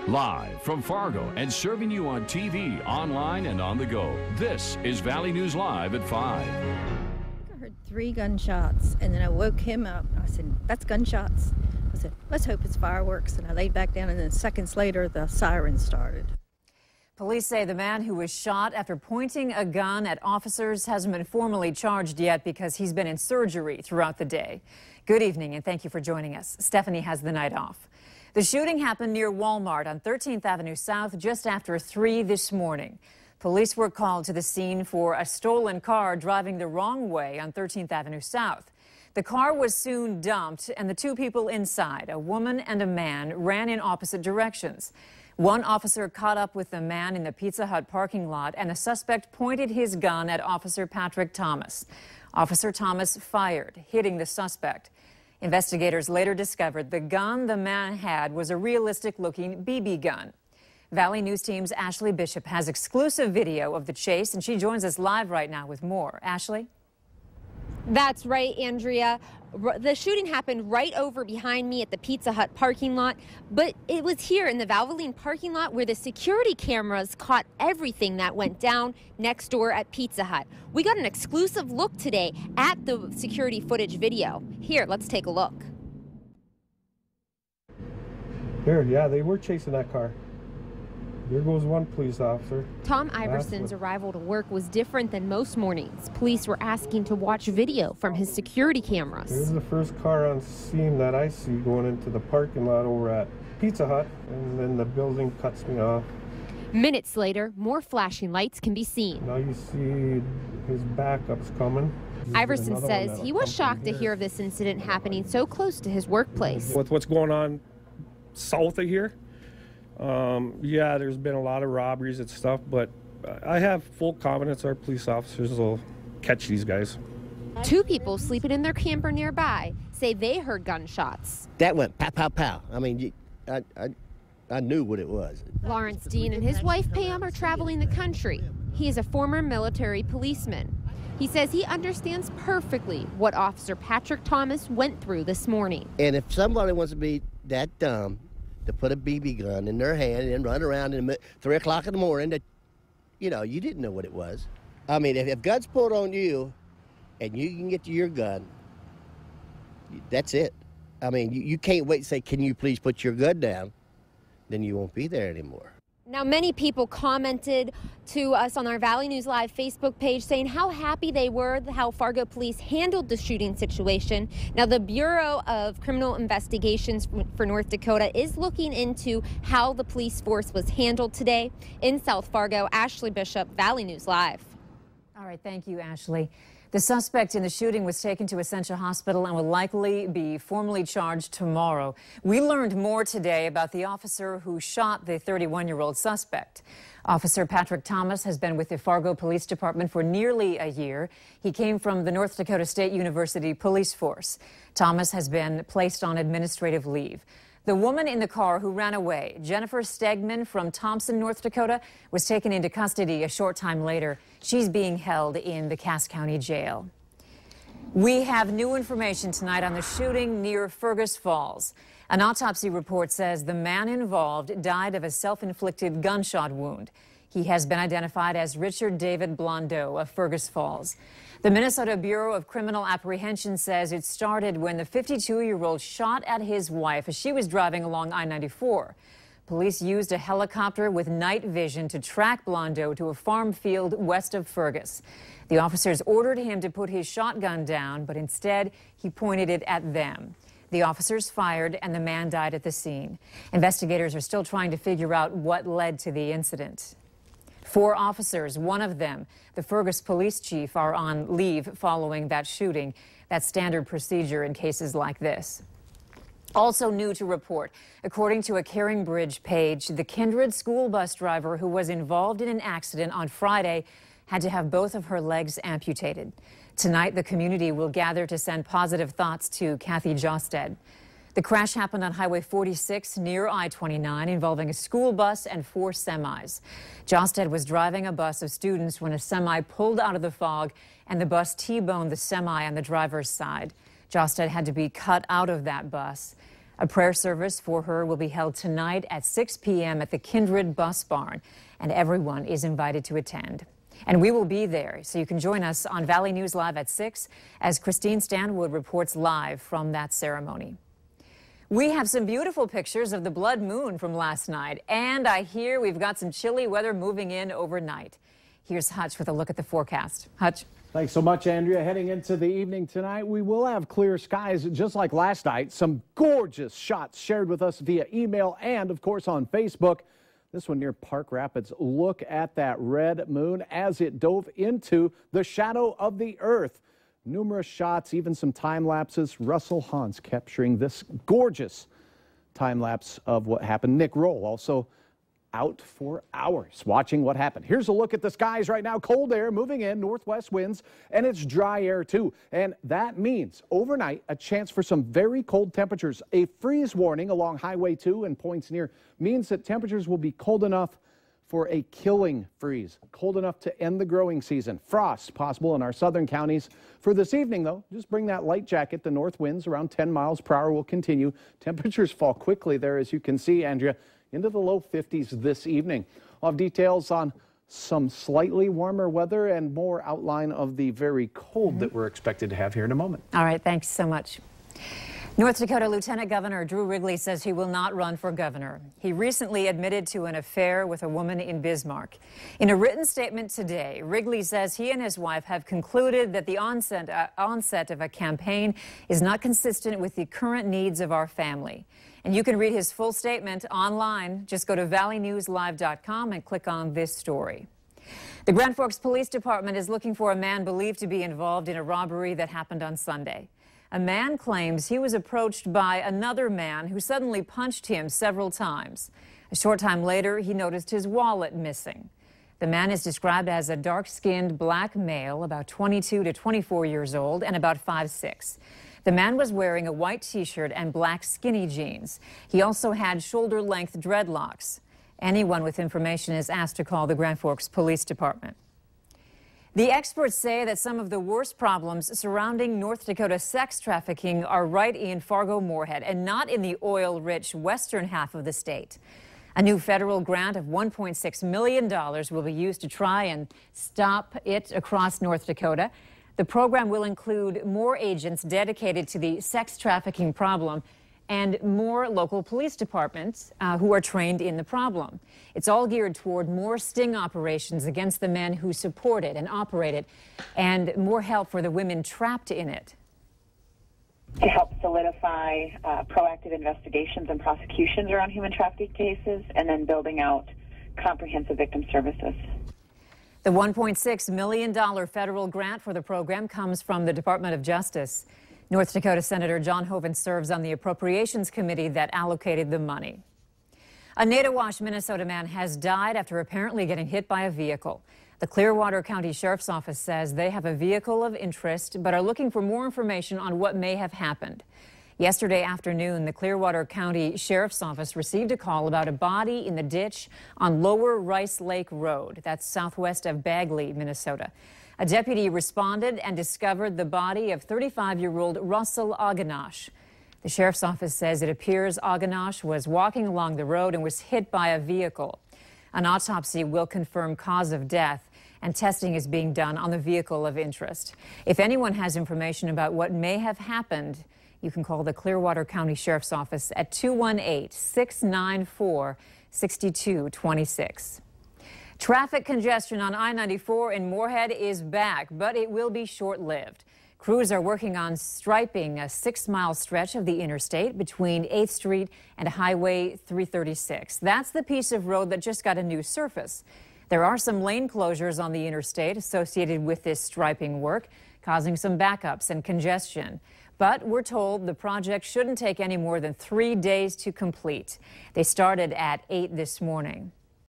Live from Fargo and serving you on TV, online, and on the go. This is Valley News Live at 5. I heard 3 gunshots, and then I woke him up. I said, that's gunshots. I said, let's hope it's fireworks. And I laid back down, and then seconds later, the siren started. Police say the man who was shot after pointing a gun at officers hasn't been formally charged yet because he's been in surgery throughout the day. Good evening, and thank you for joining us. Stephanie has the night off. The shooting happened near Walmart on 13th Avenue South just after 3 this morning. Police were called to the scene for a stolen car driving the wrong way on 13th Avenue South. The car was soon dumped, and the 2 people inside, a woman and a man, ran in opposite directions. One officer caught up with the man in the Pizza Hut parking lot, and the suspect pointed his gun at Officer Patrick Thomas. Officer Thomas fired, hitting the suspect. Investigators later discovered the gun the man had was a realistic-looking BB gun. Valley News Team's Ashley Bishop has exclusive video of the chase, and she joins us live right now with more. Ashley? That's right, Andrea. The shooting happened right over behind me at the Pizza Hut parking lot, but it was here in the Valvoline parking lot where the security cameras caught everything that went down next door at Pizza Hut. We got an exclusive look today at the security footage video. Here, let's take a look. Here, yeah, they were chasing that car. There goes one police officer. Tom Iverson's arrival to work was different than most mornings. Police were asking to watch video from his security cameras. This is the first car on scene that I see going into the parking lot over at Pizza Hut, and then the building cuts me off. Minutes later, more flashing lights can be seen. Now you see his backup's coming. Iverson says he was shocked to hear of this incident happening so close to his workplace. With what's going on south of here, yeah, there's been a lot of robberies and stuff, but I have full confidence our police officers will catch these guys. 2 people sleeping in their camper nearby say they heard gunshots. That went pow, pow, pow. I mean, I knew what it was. Lawrence Dean and his wife Pam are traveling the country. He is a former military policeman. He says he understands perfectly what Officer Patrick Thomas went through this morning. And if somebody wants to be that dumb to put a BB gun in their hand and run around in 3 o'clock in the morning, that, you know, you didn't know what it was. I mean, if guns pulled on you and you can get to your gun, that's it. I mean, you can't wait and say, can you please put your gun down? Then you won't be there anymore. Now, many people commented to us on our Valley News Live Facebook page saying how happy they were how Fargo police handled the shooting situation. Now, the Bureau of Criminal Investigations for North Dakota is looking into how the police force was handled today. In South Fargo, Ashley Bishop, Valley News Live. All right, thank you, Ashley. The suspect in the shooting was taken to Essentia Hospital and will likely be formally charged tomorrow. We learned more today about the officer who shot the 31-year-old suspect. Officer Patrick Thomas has been with the Fargo Police Department for nearly a year. He came from the North Dakota State University Police Force. Thomas has been placed on administrative leave. The woman in the car who ran away, Jennifer Stegman from Thompson, North Dakota, was taken into custody a short time later. She's being held in the Cass County Jail. We have new information tonight on the shooting near Fergus Falls. An autopsy report says the man involved died of a self-inflicted gunshot wound. He has been identified as Richard David Blondeau of Fergus Falls. The Minnesota Bureau of Criminal Apprehension says it started when the 52-year-old shot at his wife as she was driving along I-94. Police used a helicopter with night vision to track Blondeau to a farm field west of Fergus. The officers ordered him to put his shotgun down, but instead he pointed it at them. The officers fired and the man died at the scene. Investigators are still trying to figure out what led to the incident. 4 officers, one of them, the Fergus police chief, are on leave following that shooting. That's standard procedure in cases like this. Also new to report, according to a Caring Bridge page, the Kindred school bus driver who was involved in an accident on Friday had to have both of her legs amputated. Tonight, the community will gather to send positive thoughts to Kathy Josted. The crash happened on Highway 46 near I-29 involving a school bus and 4 semis. Josted was driving a bus of students when a semi pulled out of the fog and the bus T-boned the semi on the driver's side. Josted had to be cut out of that bus. A prayer service for her will be held tonight at 6 p.m. at the Kindred Bus Barn, and everyone is invited to attend. And we will be there, so you can join us on Valley News Live at 6 as Christine Stanwood reports live from that ceremony. We have some beautiful pictures of the blood moon from last night, and I hear we've got some chilly weather moving in overnight. Here's Hutch with a look at the forecast. Hutch. Thanks so much, Andrea. Heading into the evening tonight, we will have clear skies just like last night. Some gorgeous shots shared with us via email and, of course, on Facebook. This one near Park Rapids. Look at that red moon as it dove into the shadow of the earth. Numerous shots, even some time lapses. Russell Hans capturing this gorgeous time lapse of what happened. Nick Roll also out for hours watching what happened. Here's a look at the skies right now. Cold air moving in, northwest winds, and it's dry air too. And that means overnight a chance for some very cold temperatures. A freeze warning along Highway 2 and points near means that temperatures will be cold enough for a killing freeze, cold enough to end the growing season. Frost possible in our southern counties. For this evening, though, just bring that light jacket. The north winds around 10 miles per hour will continue. Temperatures fall quickly there, as you can see, Andrea, into the low 50s this evening. I'll have details on some slightly warmer weather and more outline of the very cold that we're expected to have here in a moment. All right, thanks so much. North Dakota Lieutenant Governor Drew Wrigley says he will not run for governor. He recently admitted to an affair with a woman in Bismarck. In a written statement today, Wrigley says he and his wife have concluded that the onset of a campaign is not consistent with the current needs of our family. And you can read his full statement online. Just go to valleynewslive.com and click on this story. The Grand Forks Police Department is looking for a man believed to be involved in a robbery that happened on Sunday. A man claims he was approached by another man who suddenly punched him several times. A short time later, he noticed his wallet missing. The man is described as a dark-skinned black male, about 22 to 24 years old, and about 5'6". The man was wearing a white T-shirt and black skinny jeans. He also had shoulder-length dreadlocks. Anyone with information is asked to call the Grand Forks Police Department. The experts say that some of the worst problems surrounding North Dakota sex trafficking are right in Fargo-Moorhead and not in the oil-rich western half of the state. A new federal grant of $1.6 million will be used to try and stop it across North Dakota. The program will include more agents dedicated to the sex trafficking problem and more local police departments who are trained in the problem. It's all geared toward more sting operations against the men who support it and operate it, and more help for the women trapped in it. To help solidify proactive investigations and prosecutions around human trafficking cases, and then building out comprehensive victim services. The $1.6 million federal grant for the program comes from the Department of Justice. North Dakota Senator John Hoeven serves on the Appropriations Committee that allocated the money. A Naytahwaush, Minnesota man has died after apparently getting hit by a vehicle. The Clearwater County Sheriff's Office says they have a vehicle of interest but are looking for more information on what may have happened. Yesterday afternoon, the Clearwater County Sheriff's Office received a call about a body in the ditch on Lower Rice Lake Road. That's southwest of Bagley, Minnesota. A deputy responded and discovered the body of 35-year-old Russell Aganash. The Sheriff's Office says it appears Aganash was walking along the road and was hit by a vehicle. An autopsy will confirm cause of death, and testing is being done on the vehicle of interest. If anyone has information about what may have happened, you can call the Clearwater County Sheriff's Office at 218-694-6226. Traffic congestion on I-94 in Moorhead is back, but it will be short-lived. Crews are working on striping a 6-mile stretch of the interstate between 8th Street and Highway 336. That's the piece of road that just got a new surface. There are some lane closures on the interstate associated with this striping work, causing some backups and congestion. But we're told the project shouldn't take any more than 3 days to complete. They started at 8 this morning.